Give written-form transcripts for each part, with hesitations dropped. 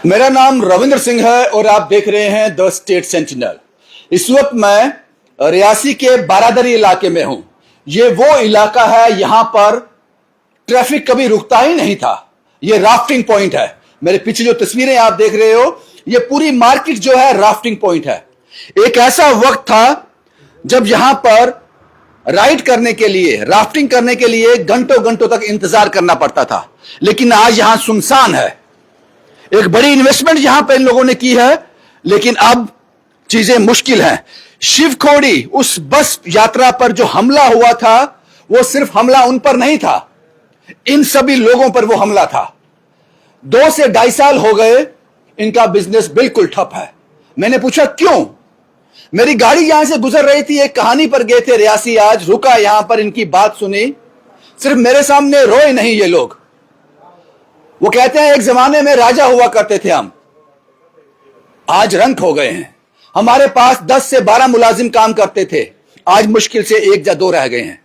मेरा नाम रविंद्र सिंह है और आप देख रहे हैं द स्टेट सेंटिनल। इस वक्त मैं रियासी के बारादरी इलाके में हूं। ये वो इलाका है, यहां पर ट्रैफिक कभी रुकता ही नहीं था। ये राफ्टिंग पॉइंट है। मेरे पीछे जो तस्वीरें आप देख रहे हो, ये पूरी मार्केट जो है राफ्टिंग पॉइंट है। एक ऐसा वक्त था जब यहां पर राइड करने के लिए, राफ्टिंग करने के लिए घंटों घंटों तक इंतजार करना पड़ता था, लेकिन आज यहां सुनसान है। एक बड़ी इन्वेस्टमेंट यहां पर इन लोगों ने की है, लेकिन अब चीजें मुश्किल हैं। शिवखोड़ी उस बस यात्रा पर जो हमला हुआ था, वो सिर्फ हमला उन पर नहीं था, इन सभी लोगों पर वो हमला था। 2 से 2.5 साल हो गए, इनका बिजनेस बिल्कुल ठप है। मैंने पूछा क्यों? मेरी गाड़ी यहां से गुजर रही थी, एक कहानी पर गए थे रियासी, आज रुका यहां पर, इनकी बात सुनी। सिर्फ मेरे सामने रोए नहीं ये लोग। वो कहते हैं एक जमाने में राजा हुआ करते थे हम, आज रंक हो गए हैं। हमारे पास 10 से 12 मुलाजिम काम करते थे, आज मुश्किल से 1 या 2 रह गए हैं।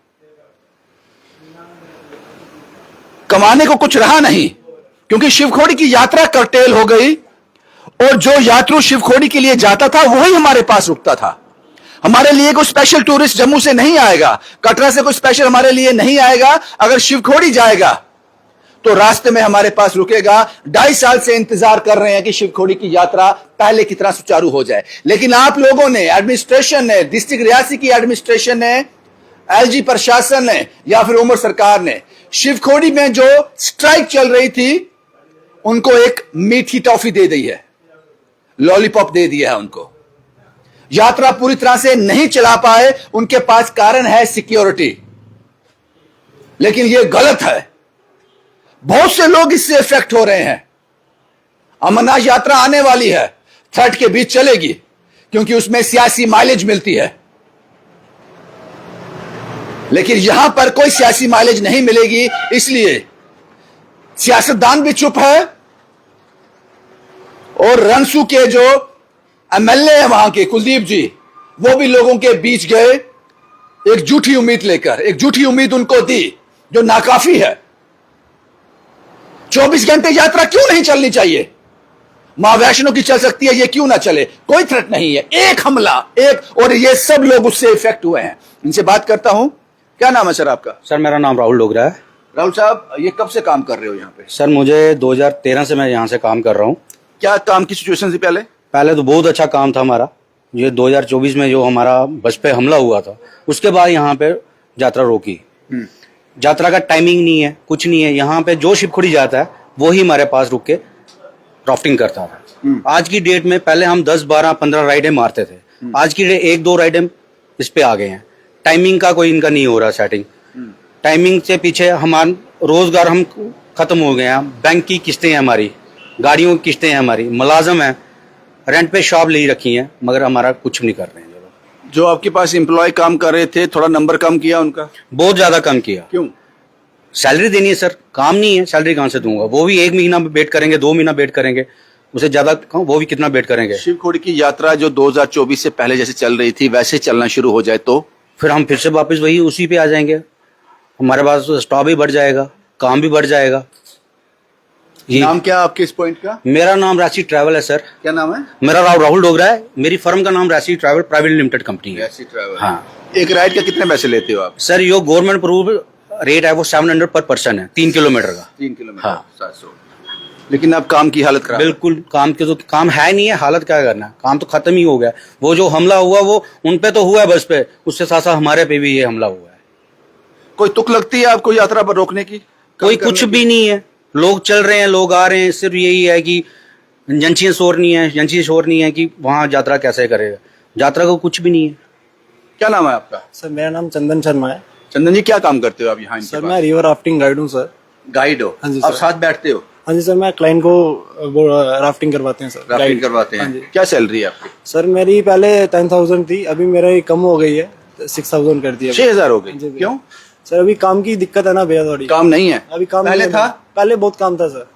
कमाने को कुछ रहा नहीं, क्योंकि शिवखोड़ी की यात्रा कर्टेल हो गई और जो यात्रु शिवखोड़ी के लिए जाता था वही हमारे पास रुकता था। हमारे लिए कोई स्पेशल टूरिस्ट जम्मू से नहीं आएगा, कटरा से कोई स्पेशल हमारे लिए नहीं आएगा। अगर शिवखोड़ी जाएगा तो रास्ते में हमारे पास रुकेगा। 2.5 साल से इंतजार कर रहे हैं कि शिवखोड़ी की यात्रा पहले की तरह सुचारू हो जाए, लेकिन आप लोगों ने, एडमिनिस्ट्रेशन ने, डिस्ट्रिक्ट रियासी की एडमिनिस्ट्रेशन ने, एलजी प्रशासन ने या फिर उमर सरकार ने शिवखोड़ी में जो स्ट्राइक चल रही थी, उनको एक मीठी टॉफी दे दी है, लॉलीपॉप दे दिया है उनको। यात्रा पूरी तरह से नहीं चला पाए, उनके पास कारण है सिक्योरिटी, लेकिन यह गलत है। बहुत से लोग इससे इफेक्ट हो रहे हैं। अमरनाथ यात्रा आने वाली है, थ्रेट के बीच चलेगी, क्योंकि उसमें सियासी माइलेज मिलती है, लेकिन यहां पर कोई सियासी माइलेज नहीं मिलेगी। इसलिए सियासतदान भी चुप है और रनसू के जो एमएलए है वहां के, कुलदीप जी, वो भी लोगों के बीच गए एक झूठी उम्मीद लेकर। एक झूठी उम्मीद उनको दी जो नाकाफी है। 24 घंटे यात्रा क्यों नहीं चलनी चाहिए? मां वैष्णो की चल सकती है, ये क्यों ना चले? कोई थ्रेट नहीं है, एक हमला, एक, और ये सब लोग उससे इफेक्ट हुए हैं। इनसे बात करता हूं। क्या नाम है सर आपका? सर मेरा नाम राहुल डोगरा है। राहुल साहब, ये कब से काम कर रहे हो यहाँ पे? सर मुझे 2013 से मैं यहाँ से काम कर रहा हूँ। क्या काम की सिचुएशन थी पहले? पहले तो बहुत अच्छा काम था हमारा। ये 2024 में जो हमारा बस पे हमला हुआ था, उसके बाद यहाँ पे यात्रा रोकी। यात्रा का टाइमिंग नहीं है, कुछ नहीं है। यहाँ पे जो शिवखोड़ी जाता है वो ही हमारे पास रुक के राफ्टिंग करता था। आज की डेट में, पहले हम 10, 12, 15 राइडें मारते थे, आज की डेट 1-2 राइडें इस पे आ गए हैं। टाइमिंग का कोई इनका नहीं हो रहा सेटिंग। टाइमिंग से पीछे हमारा रोजगार हम खत्म हो गए हैं। बैंक की किस्तें हैं हमारी, गाड़ियों की किस्तें हैं हमारी, मुलाजम है, रेंट पे शॉप ले रखी है, मगर हमारा कुछ नहीं कर रहे हैं। जो आपके पास एम्प्लॉय काम कर रहे थे, थोड़ा नंबर कम किया उनका? बहुत ज्यादा कम किया। क्यों? सैलरी देनी है सर, काम नहीं है, सैलरी कहां से दूंगा? वो भी 1 महीना वेट करेंगे, 2 महीना वेट करेंगे, उससे ज्यादा वो भी कितना वेट करेंगे? शिवखोड़ी की यात्रा जो 2024 से पहले जैसे चल रही थी वैसे चलना शुरू हो जाए तो फिर हम फिर से वापस वही उसी पे आ जाएंगे। हमारे पास स्टॉप भी बढ़ जाएगा, काम भी बढ़ जाएगा। नाम क्या आपके इस पॉइंट का? मेरा नाम राशि ट्रैवल है सर। क्या नाम है? मेरा राहुल डोगरा है। मेरी फर्म का नाम राशि ट्रैवल प्राइवेट लिमिटेड कंपनी है। राशि ट्रैवल। हाँ। एक राइड का कितने पैसे लेते हो आप? सर यो गवर्नमेंट अप्रूव रेट है, वो 700 पर पर्सन है, 3 किलोमीटर का। 3 किलोमीटर। हाँ। 700। लेकिन अब काम की हालत खराब। बिल्कुल, काम के तो काम है नहीं है, हालत क्या करना, काम तो खत्म ही हो गया। वो जो हमला हुआ वो उन पे तो हुआ है बस पे, उससे साथ साथ हमारे पे भी ये हमला हुआ है। कोई तुक लगती है आपको यात्रा पर रोकने की? कोई कुछ भी नहीं है। लोग चल रहे हैं, लोग आ रहे हैं, सिर्फ यही है कि एजेंसियां शोर नहीं है कि वहाँ यात्रा कैसे करेगा। यात्रा को कुछ भी नहीं है। क्या नाम है आपका? सर मेरा नाम चंदन शर्मा है। चंदन जी, क्या काम करते हो आप यहाँ? सर मैं रिवर राफ्टिंग गाइड हूँ सर। गाइड हो? हाँ जी आप सर। साथ बैठते हो? हाँ जी सर, मैं क्लाइंट को वो राफ्टिंग करवाते हैं सर। राफ्टिंग गाइड करवाते हाँ हैं। जी। क्या सैलरी है आपकी? सर मेरी पहले 10,000 थी, अभी मेरा कम हो गई है, 6,000 कर दिया। 6,000 हो गई? हाँ जी भैया। क्यों? सर अभी काम की दिक्कत है ना भैया, थोड़ी। काम नहीं है? अभी काम पहले नहीं था? है। पहले बहुत काम था सर,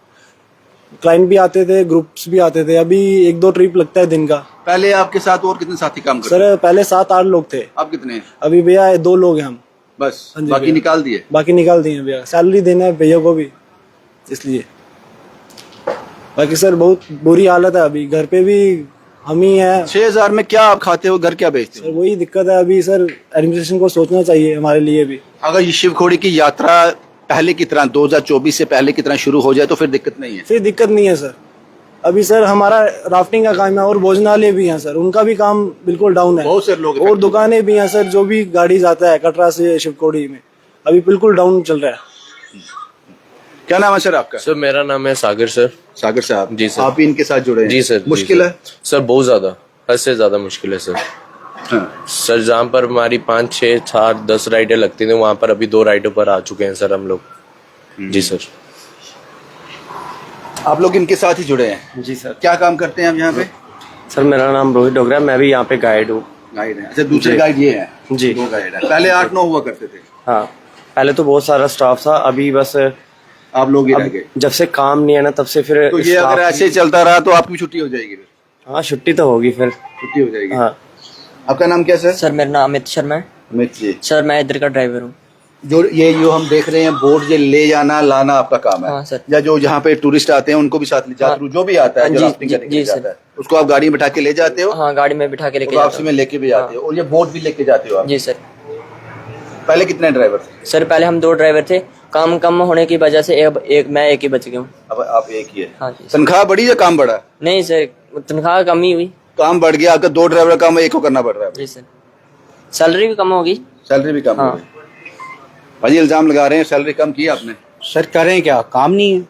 क्लाइंट भी आते थे, ग्रुप्स भी आते थे। अभी 1-2 ट्रिप लगता है दिन का। पहले आपके साथ और कितने साथी काम करते? सर पहले 7-8 लोग थे। आप कितने हैं? अभी भैया 2 लोग हैं हम। बस? हाँ जी बाकी भैया। निकाल दिए? बाकी निकाल दिए भैया, सैलरी देना है भैया को भी, इसलिए। बाकी सर बहुत बुरी हालत है अभी, घर पे भी हम ही हैं। 6,000 में क्या आप खाते हो, घर क्या बेचते हो? सर वही दिक्कत है अभी सर, एडमिनिस्ट्रेशन को सोचना चाहिए हमारे लिए भी। अगर ये शिवखोड़ी की यात्रा पहले की तरह 2024 से पहले की तरह शुरू हो जाए तो फिर दिक्कत नहीं है। फिर दिक्कत नहीं है सर। अभी सर हमारा राफ्टिंग का काम है और भोजनालय भी हैं सर, उनका भी काम बिल्कुल डाउन है। बहुत से लोग और दुकानें भी हैं सर, जो भी गाड़ी जाता है कटरा से शिवखोड़ी में अभी बिल्कुल डाउन चल रहा है। क्या नाम है सर आपका? सर मेरा नाम है सागर सर। सागर साहब जी सर। आप भी इनके साथ जुड़े हैं? जी सर। मुश्किल है सर, बहुत ज्यादा, हद से ज्यादा मुश्किल है सर। हाँ। सर जहाँ पर हमारी 5, 6, 7, 10 राइडें लगती थी, वहाँ पर अभी 2 राइडों पर आ चुके हैं सर हम लोग। जी सर। आप लोग इनके साथ ही जुड़े हैं? जी सर। क्या काम करते हैं आप यहाँ पे? सर मेरा नाम रोहित डोगरा है, मैं भी यहाँ पे गाइड हूँ। गाइड है? अच्छा, दूसरे गाइड ये हैं? जी। 2 गाइड है। पहले 8-9 हुआ करते थे? हाँ, पहले तो बहुत सारा स्टाफ था, अभी बस आप लोग ही रह गए? जब से काम नहीं है ना तब से फिर तो ये staff अगर ऐसे ही चलता रहा तो आपकी छुट्टी हो जाएगी फिर? हाँ, छुट्टी तो होगी फिर। छुट्टी हो जाएगी। हाँ आपका नाम क्या सर? सर मेरा नाम अमित शर्मा है। अमित जी। सर मैं इधर का ड्राइवर हूँ। जो हम देख रहे हैं बोर्ड, ये ले जाना लाना आपका काम है? हाँ सर। या जो जहाँ पे टूरिस्ट आते हैं उनको भी साथ ले जाते हो? जो भी आता है, जो जी, राफ्टिंग करने के लिए जी, सर। जाता है, उसको आप गाड़ी में बैठा के ले जाते हो? हाँ, गाड़ी में बिठा के लेके और जाता वापसी में लेके भी जाते हो? और ये बोट भी लेके जाते हो आप? जी सर। पहले कितने ड्राइवर थे? सर पहले हम 2 ड्राइवर थे, काम कम होने की वजह से मैं एक ही बच गया हूँ। अब आप एक ही है? हाँ जी। तनख्वाह बढ़ी या काम बढ़ा? नहीं सर, तनख्वाह कम ही हुई। काम बढ़ गया आपका, 2 ड्राइवर का काम एक को करना पड़ रहा है? जी सर। सैलरी भी कम होगी। सैलरी भी कम हाँ। हो गई। भाजी इल्जाम लगा रहे हैं सैलरी कम की आपने? सर करें क्या, काम नहीं है।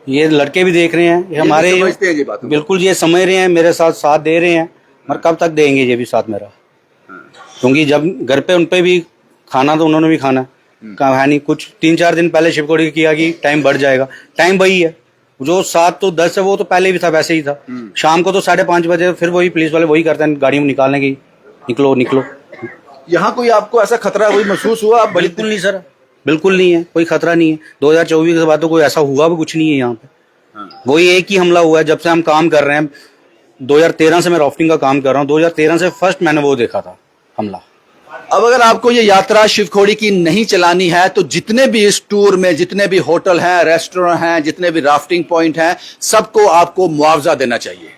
ये लड़के भी देख रहे हैं, ये हमारे समझते हैं ये बात? बिल्कुल ये समझ रहे हैं, मेरे साथ दे रहे हैं, मगर कब तक देंगे ये भी साथ मेरा? क्योंकि जब घर पे उन पे भी खाना तो उन्होंने भी खाना है नहीं। कुछ 3-4 दिन पहले शिवखोड़ी किया कि टाइम बढ़ जाएगा, टाइम वही है जो 7 तो 10 है, वो तो पहले भी था वैसे ही था। शाम को तो 5:30 बजे फिर वही पुलिस वाले वही करते हैं, गाड़ी में निकालने की, निकलो निकलो। यहाँ कोई आपको ऐसा खतरा कोई महसूस हुआ? आप बिल्कुल नहीं सर, बिल्कुल नहीं है, कोई खतरा नहीं है। 2024 के बाद तो कोई ऐसा हुआ भी कुछ नहीं है यहाँ पे। वही एक ही हमला हुआ है जब से हम काम कर रहे हैं। 2013 से मैं राफ्टिंग का काम कर रहा हूँ, 2013 से फर्स्ट मैंने वो देखा था हमला। अब अगर आपको ये यात्रा शिवखोड़ी की नहीं चलानी है तो जितने भी इस टूर में जितने भी होटल हैं, रेस्टोरेंट हैं, जितने भी राफ्टिंग पॉइंट हैं, सबको आपको मुआवजा देना चाहिए।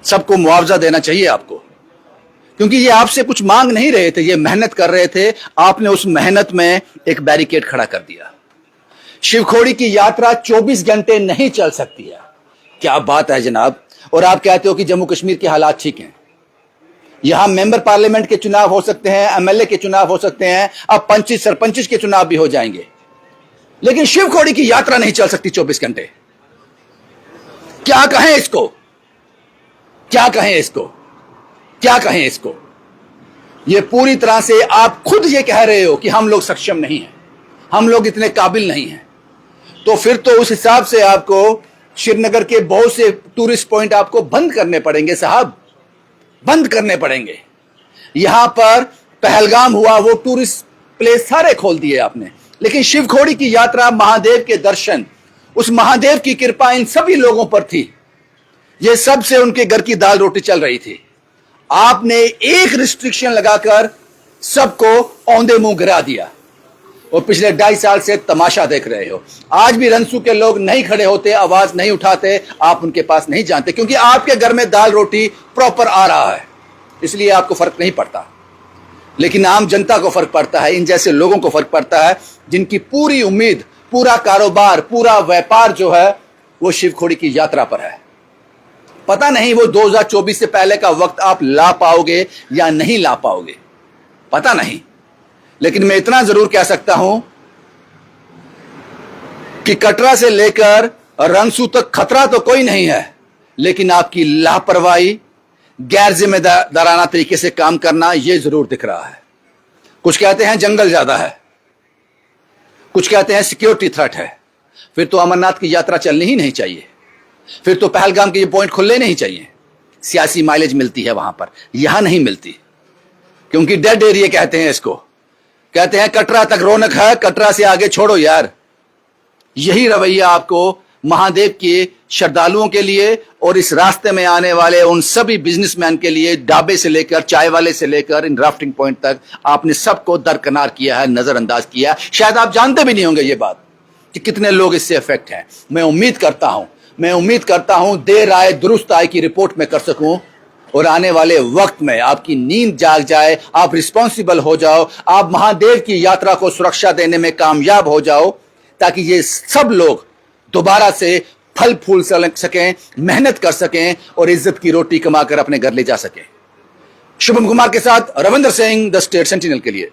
सबको मुआवजा देना चाहिए आपको, क्योंकि ये आपसे कुछ मांग नहीं रहे थे, ये मेहनत कर रहे थे। आपने उस मेहनत में एक बैरिकेड खड़ा कर दिया। शिवखोड़ी की यात्रा 24 घंटे नहीं चल सकती है। क्या बात है जनाब। और आप कहते हो कि जम्मू कश्मीर के हालात ठीक हैं। यहां मेंबर पार्लियामेंट के चुनाव हो सकते हैं, एमएलए के चुनाव हो सकते हैं, अब पंचिस सरपंचिस के चुनाव भी हो जाएंगे, लेकिन शिवखोड़ी की यात्रा नहीं चल सकती 24 घंटे। क्या कहें इसको, क्या कहें इसको, क्या कहें इसको। ये पूरी तरह से आप खुद ये कह रहे हो कि हम लोग सक्षम नहीं हैं, हम लोग इतने काबिल नहीं हैं। तो फिर तो उस हिसाब से आपको श्रीनगर के बहुत से टूरिस्ट पॉइंट आपको बंद करने पड़ेंगे साहब, बंद करने पड़ेंगे। यहां पर पहलगाम हुआ, वो टूरिस्ट प्लेस सारे खोल दिए आपने, लेकिन शिवखोड़ी की यात्रा, महादेव के दर्शन, उस महादेव की कृपा इन सभी लोगों पर थी। ये सबसे उनके घर की दाल रोटी चल रही थी। आपने एक रिस्ट्रिक्शन लगाकर सबको औंधे मुंह गिरा दिया और पिछले 2.5 साल से तमाशा देख रहे हो। आज भी रनसू के लोग नहीं खड़े होते, आवाज नहीं उठाते, आप उनके पास नहीं जानते, क्योंकि आपके घर में दाल रोटी प्रॉपर आ रहा है, इसलिए आपको फर्क नहीं पड़ता। लेकिन आम जनता को फर्क पड़ता है, इन जैसे लोगों को फर्क पड़ता है, जिनकी पूरी उम्मीद, पूरा कारोबार, पूरा व्यापार जो है वो शिवखोड़ी की यात्रा पर है। पता नहीं वो 2024 से पहले का वक्त आप ला पाओगे या नहीं ला पाओगे, पता नहीं। लेकिन मैं इतना जरूर कह सकता हूं कि कटरा से लेकर रनसू तक खतरा तो कोई नहीं है, लेकिन आपकी लापरवाही, गैर जिम्मेदाराना तरीके से काम करना यह जरूर दिख रहा है। कुछ कहते हैं जंगल ज्यादा है, कुछ कहते हैं सिक्योरिटी थ्रेट है। फिर तो अमरनाथ की यात्रा चलनी ही नहीं चाहिए, फिर तो पहलगाम के ये पॉइंट खुलने नहीं चाहिए। सियासी माइलेज मिलती है वहां पर, यहां नहीं मिलती, क्योंकि डेड एरिया कहते हैं इसको। कहते हैं कटरा तक रौनक है, कटरा से आगे छोड़ो यार। यही रवैया आपको महादेव के श्रद्धालुओं के लिए और इस रास्ते में आने वाले उन सभी बिजनेसमैन के लिए, ढाबे से लेकर चाय वाले से लेकर इन राफ्टिंग पॉइंट तक, आपने सबको दरकिनार किया है, नजरअंदाज किया है। शायद आप जानते भी नहीं होंगे ये बात कि कितने लोग इससे इफेक्ट हैं। मैं उम्मीद करता हूं मैं उम्मीद करता हूं देर आए दुरुस्त आए की रिपोर्ट मैं कर सकूं और आने वाले वक्त में आपकी नींद जाग जाए, आप रिस्पॉन्सिबल हो जाओ, आप महादेव की यात्रा को सुरक्षा देने में कामयाब हो जाओ, ताकि ये सब लोग दोबारा से फल फूल सकें, मेहनत कर सकें और इज्जत की रोटी कमाकर अपने घर ले जा सकें। शुभम कुमार के साथ Ravindra Singh, the state sentinel के लिए।